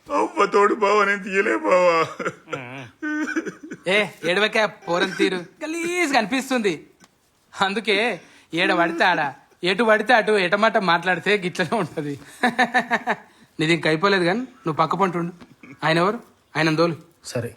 అవ్వ తోడు బావా నేను తీయలే బావా. ఏ ఏడవకే పోరం తీరు గలీజ్ కనిపిస్తుంది. అందుకే ఏడ పడితే ఆడ ఎటు పడితే అటు ఎటమాట మాట్లాడితే గిట్లనే ఉంటది. నీది ఇంక అయిపోలేదు కానీ నువ్వు పక్క పంటుండు. ఆయన ఎవరు? ఆయన దోలు. సరే.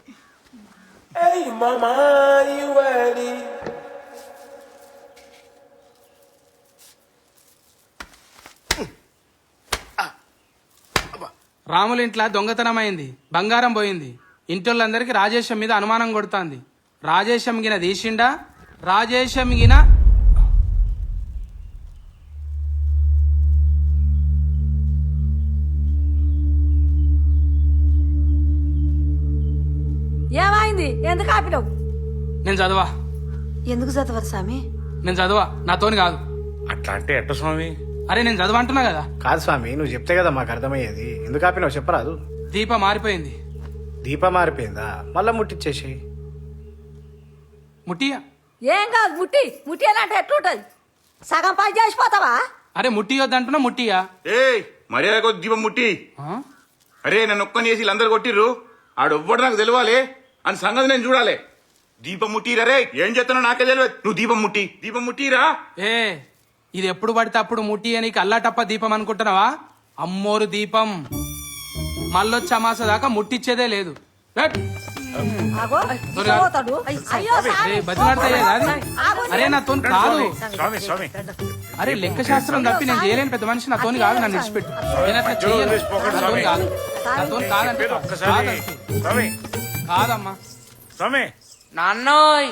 రాముల ఇంట్లో దొంగతనం అయింది, బంగారం పోయింది. ఇంటోళ్ళందరికీ రాజేశం మీద అనుమానం కొడుతుంది. రాజేశం గిన తీసిండా? రాజేశం గిన ఏమైంది? ఎందుకు ఆపినావు? నేను చదవా. ఎందుకు చదవరు స్వామి? నేను చదవా, నాతోని కాదు. అట్లా అంటే ఎట్ట స్వామి? అరే నేను చదవ అంటున్నా కదా. కాదు స్వామి, నువ్వు చెప్తే కదా మాకు అర్థమయ్యేది. ఎందుకు ఆపినావు చెప్పరాదు. దీప మారిపోయింది. దీప మారిపోయిందా? మళ్ళా ముట్టిచ్చేసి ముట్టియా? ఏం కాదు, ముట్టి ముట్టి అని అంటే ఎట్లుంటది? సగం పని చేసిపోతావా? అరే ముట్టియొద్దంటున్నా, ముట్టియా? ఏ మర్యాద కొద్ది దీపం ముట్టి. ఆ? అరే నన్ను ఒక్కని చేసి వీళ్ళందరూ కొట్టిర్రు, ఆడొవ్వడు నాకు తెలియాలి అని సంగతి నేను చూడాలి. దీపం ముట్టిరా రే. ఏం చేస్తున్నావు నాకే తెలియదు. నువ్వు దీపం ముట్టిరా. ఏ ఇది ఎప్పుడు పడితే అప్పుడు ముట్టి అని అల్లాటప్ప దీపం అనుకుంటున్నావా? అమ్మోరు దీపం. మళ్ళొచ్చి అమాస దాకా ముట్టిచ్చేదే లేదు. రేట్. ఆగో, త్వరగా. పోతాడు. అయ్యో స్వామి. ఏ, బతిలాడతాయే కాదు. అరే నాతోని కాదు. స్వామి స్వామి అరే లెక్క శాస్త్రం తప్పి నేను చేయలేని పెద్ద మనిషి. నాతోని కాదు, నన్ను విడిచిపెట్టు. నేను అట్లా చేయను. నాతోని కాదు. నాతోని కాదంటే స్వామి కాదమ్మా. స్వామి నాన్నోయ్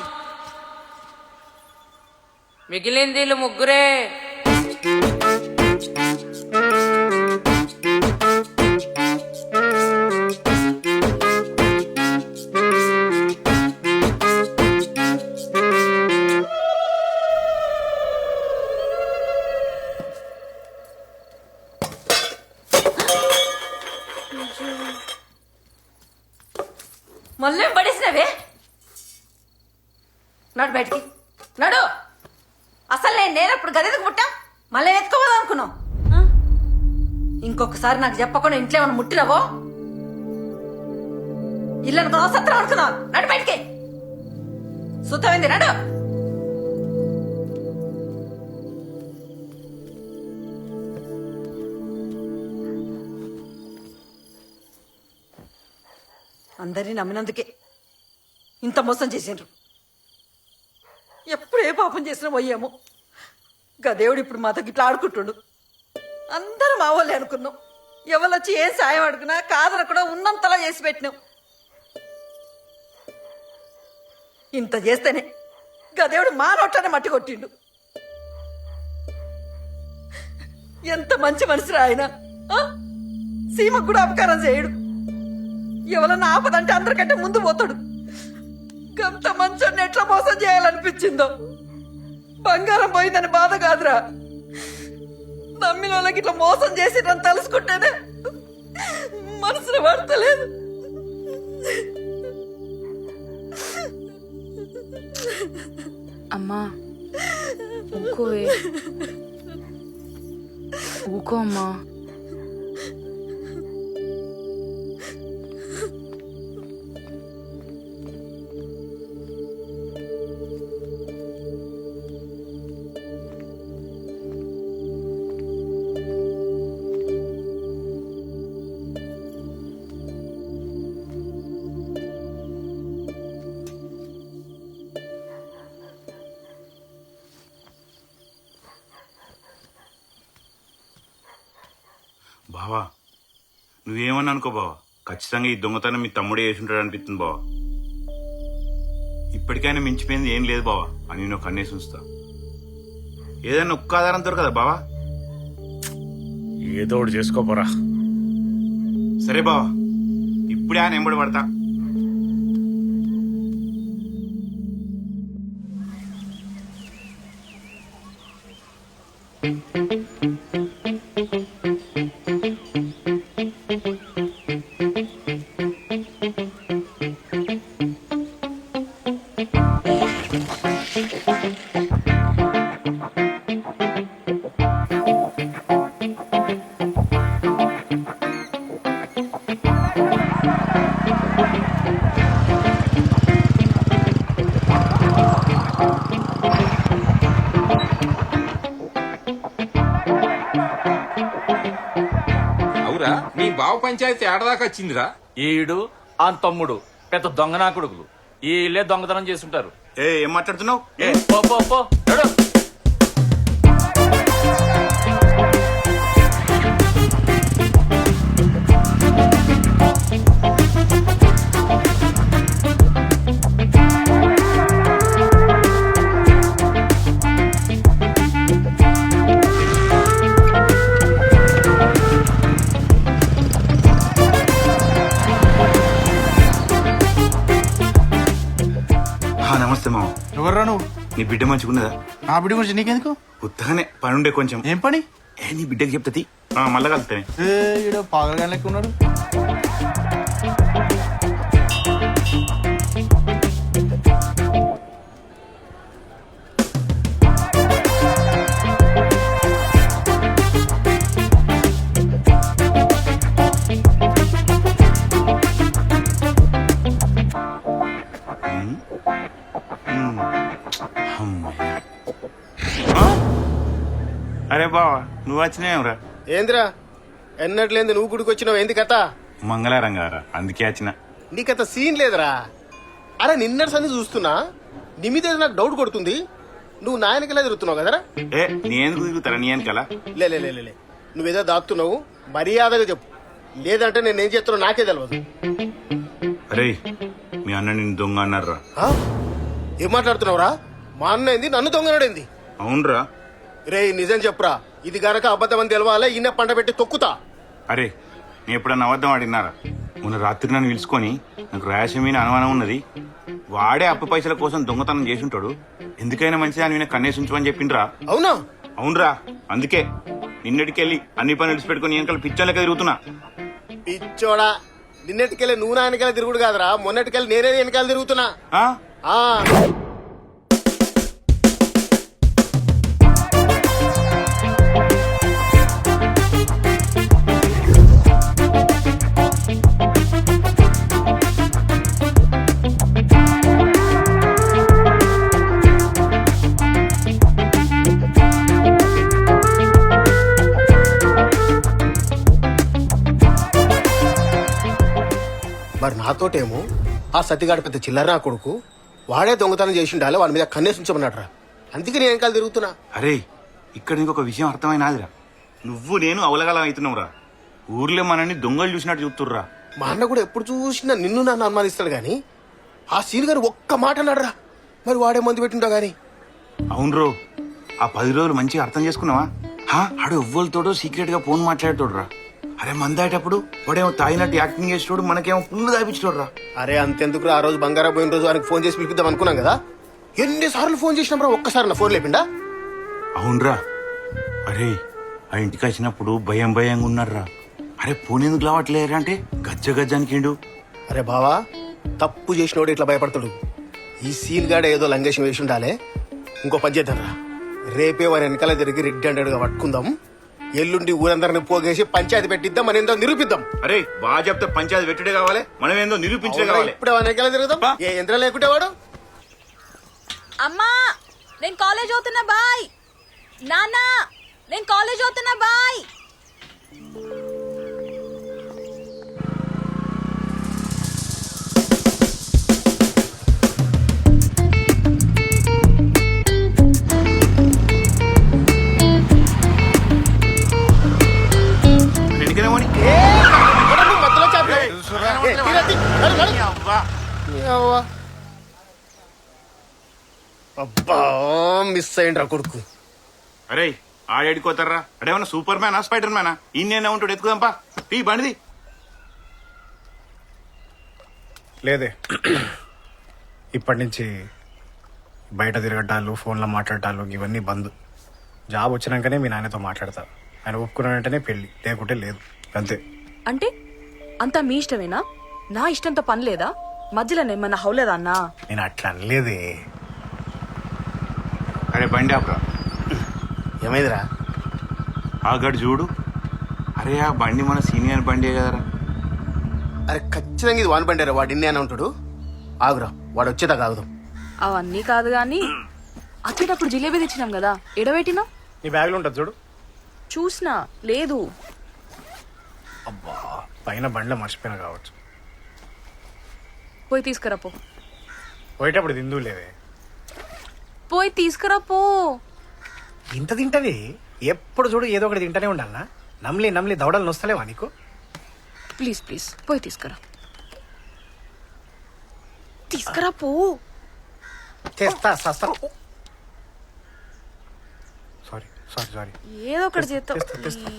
మిగిలింది వీళ్ళు ముగ్గురే. మళ్ళీ పడేసినవే. నడు బయటికి నడు. అసలు నేనప్పుడు గదికి పుట్టా, మళ్ళీ ఎత్తుకోవాలి అనుకున్నావు. ఇంకొకసారి నాకు చెప్పకుండా ఇంట్లో ఏమైనా ముట్టినవో ఇల్లు సత్రం అనుకున్నావు. నడు బయటికి. సుతమైంది నడు. అందరినీ నమ్మినందుకే ఇంత మోసం చేసిండ్రు. ఎప్పుడు ఏ పాపం చేసినా పోయాము. గదేవుడు ఇప్పుడు మాతో ఇట్లా ఆడుకుంటుండు. అందరం మా వాళ్ళే అనుకున్నాం. ఎవరొచ్చి ఏం సాయం అడుగునా కాదనకుండా ఉన్నంతలా చేసి పెట్టినాం. ఇంత చేస్తేనే గదేవుడు మా నోట్లనే మట్టి కొట్టిండు. ఎంత మంచి మనిషిరా ఆయన. సీమకు కూడా అపకారం చేయడు. ఎవరన్నా ఆపదంటే అందరికంటే ముందు పోతాడు. గంత మంచోడిని ఎట్లా మోసం చేయాలనిపించిందో. బంగారం పోయిందని బాధ కాదురా, నమ్మిన వాళ్ళకి ఇట్లా మోసం చేసి నన్ను తలుసుకుంటేనే మనసులో పడతలేదు. అమ్మా ఊకోవే, ఊకో అమ్మా. బావా నువ్వేమని అనుకో బావా, ఖచ్చితంగా ఈ దొంగతనం మీ తమ్ముడే చేసి ఉంటాడు అనిపిస్తుంది బావా. ఇప్పటికైనా మించిపోయింది ఏం లేదు బావా అని నేను కన్నేసి ఉంచుతా. ఏదైనా ఒక్క ఆధారం దొరకదా బావా? ఏదో ఒకటి చేసుకోపోరా. సరే బావా, ఇప్పుడే ఆయన ఎంబడి పడతా. అవురా మీ బావ పంచాయతీ ఏడదాకా వచ్చిందిరా? ఈడు ఆ తమ్ముడు పెద్ద దొంగనా కొడుకులు ఈ ఇల్లే దొంగతనం చేస్తుంటారు. ఏం మాట్లాడుతున్నావు? ఏ పో పో పో నడు. నమస్తే మామ. ఎవర్రా నువ్వు? నీ బిడ్డ మంచిగున్నదా? నా బిడ్డ గురించి నీకెందుకు? ఉత్తగానే పనుండే కొంచెం. ఏం పని? నీ బిడ్డకి చెప్తాది మళ్ళా కలుతానే. ఈడ పాగలగాని లెక్క ఉన్నాడు. అరే బావా నువ్వు వచ్చినావురా? ఏందిరా ఎన్నట్లేంది నువ్వు గుడికి వచ్చినావు? ఏంది కథ? మంగళవారం గారా అందుకే వచ్చిన. నీకత సీన్ లేదురా. అరే నిన్నటి సంది చూస్తున్నా నీ మీద ఏదో నాకు డౌట్ కొడుతుంది. నువ్వు నా వెనకలా తిరుగుతున్నావు కదరా? నీ ఎందుకు తిరుగుతారా? నీ వెనకాల లే లే లే లే, లే. నువ్వేదో దాక్కుతున్నావు, మర్యాదగా చెప్పు. లేదంటే నేనేం చేస్తున్నా నాకే తెలియదు. అరే మీ అన్న నిన్ను దొంగ అన్నారా? ఆ? ఏం మాట్లాడుతున్నావురా? మా అన్న ఏంది నన్ను దొంగనడేంది? అవునరా. రే నిజం చెప్పురా, ఇది గనక అబద్ధం అని తెలవాలే ఈయన పండ పెట్టి తొక్కుతా. అరే నేను ఎప్పుడన్నా అబద్ధం ఆడినారా? మొన్న రాత్రి నన్ను పిలుచుకొని నాకు రేషం మీద అనుమానం ఉన్నది, వాడే అప్పు పైసల కోసం దొంగతనం చేసి ఉంటాడు, ఎందుకైనా మంచిది అని నేను కన్నేసి ఉంచమని చెప్పిండ్రా. అవునా? అవునరా, అందుకే నిన్నటికెళ్ళి అన్ని పనులు విడిచిపెట్టుకుని వెనకాల పిచ్చోళ్ళకే తిరుగుతున్నా. పిచ్చోడా, నిన్నటికెళ్ళి నువ్వు నా వెనకాల తిరుగుడు కాదురా, మొన్నటికెళ్ళి నేనే వెనకాల తిరుగుతున్నా. ఆ? ఆ మరి నాతోటేమో ఆ సతిగాడు పెద్ద చిల్లర నా కొడుకు, వాడే దొంగతనం చేసి ఉండాలి, వాడి మీద కన్నేసి ఉంచమన్నాడు రా. అందుకే నేను వెనకాల తిరుగుతున్నా. అరే ఇక్కడ నీకు విషయం అర్థమైనాదిరా, నువ్వు నేను అవలగలం అవుతున్నావురా. ఊర్లో మనల్ని దొంగలు చూసినట్టు చూస్తుర్రా. మా అన్న కూడా ఎప్పుడు చూసినా నిన్ను నన్ను అనుమానిస్తాడు గాని ఆ సీన్ గారు ఒక్క మాట అన్నాడురా. మరి వాడే మందు పెట్టింటా గాని. అవును రో, ఆ 10 రోజులు మంచిగా అర్థం చేసుకున్నావా? ఆడు ఎవ్వరితోడో సీక్రెట్ గా ఫోన్ మాట్లాడేటోడురా. అరే మందాటప్పుడు వాడేమో తాగినట్టు యాక్టింగ్ చేసేటోడు, మనకేమో పుల్లు తాపించోడురా. అరే అంతెందుకు, ఆ రోజు బంగారం పోయిన రోజు ఆయనకు ఫోన్ చేసి పిలిపిద్దాం అనుకున్నాం కదా, ఎన్నిసార్లు ఫోన్ చేసినాం రా, ఒక్కసారి నా ఫోన్ లేపిండా? అవునరా. అరే ఆ ఇంటికి వచ్చినప్పుడు భయం భయంగా ఉన్నారా. అరే ఫోన్ ఎందుకు లావట్లేరా అంటే గజ్జానికిండు. అరే బావా, తప్పు చేసినోడు ఇట్లా భయపడతాడు. ఈ సీన్ గాడ ఏదో లంగేషం వేసి ఉండాలే. ఇంకో పని చేద్దాం రా, రేపే వారి వెనకాల తిరిగి రెడ్ హండ్రెడ్ గా పట్టుకుందాం. ఎల్లుండి ఊరందరిని పోగేసి పంచాయతీ పెట్టిద్దాం, మన ఏందో నిరూపిద్దాం. అరే బాగా చెప్తే పంచాయతీ పెట్టుడే కావాలి, మనం ఏందో నిరూపించడే కావాలి. ఇప్పుడు వెనకాల తిరుగుదాం, ఏ యంత్రం లేకుంటే వాడు. అమ్మా నేను కాలేజ్ అవుతున్నా బాయ్. నాన్న నేను కాలేజ్ అవుతున్నా బాయ్. అబ్బా మిస్ అయ్యిండ్రా కొడుకు. అరే ఆడేడుకోతారా? అడేమన్నా సూపర్ మ్యానా స్పైడర్ మ్యానా? ఈయన ఉంటాడు, ఎత్తుకుదాంపా టీ బండిది. లేదే, ఇప్పటి నుంచి బయట తిరగటాలు, ఫోన్లో మాట్లాడటాలు ఇవన్నీ బంద్. జాబ్ వచ్చినాకనే మీ నాన్నతో మాట్లాడతా. ఆయన ఒప్పుకున్న వెంటనే పెళ్లి, లేకుంటే లేదు, అంతే. అంటే అంతా మీ ఇష్టమేనా? నా ఇష్టంతో పని లేదా? మధ్యలో ఏమన్నా హౌలేదా అన్నా? నేను అట్లా అనలేదే. అరే బండి ఆపరా. ఏమైందిరా? ఆ గడు చూడు. అరే ఆ బండి మన సీనియర్ బండి కదరా. అరే ఖచ్చితంగా ఇది వాన్ బండారా వాడు ఇన్ని అని ఉంటాడు. ఆగురా, వాడు వచ్చేదాకా ఆగుదాం. అవన్నీ కాదు గాని వచ్చేటప్పుడు జిలేబీ తెచ్చినాం కదా ఎడబెట్టినా నీ బ్యాగ్లో ఉంటుంది చూడు. చూసినా లేదు. అబ్బా, పైన బండ్లో మర్చిపోయినా కావచ్చు. పోయి తీసుకురా పో. పోయేటప్పుడు తిందు లేదే. పోయి తీసుకురా పో. ఇంత తింటది ఎప్పుడు చూడు ఏదో ఒకటి తింటూనే ఉండాలనా? నమ్లి నమ్లి దవడలు నొస్తలేవా నీకు? ప్లీజ్ ప్లీజ్ పోయి తీసుకురా. తీసుకురా పో. చేస్తా సస్తా. Sorry sorry sorry. ఏదో ఒకటి చేస్తావు. తెస్తా.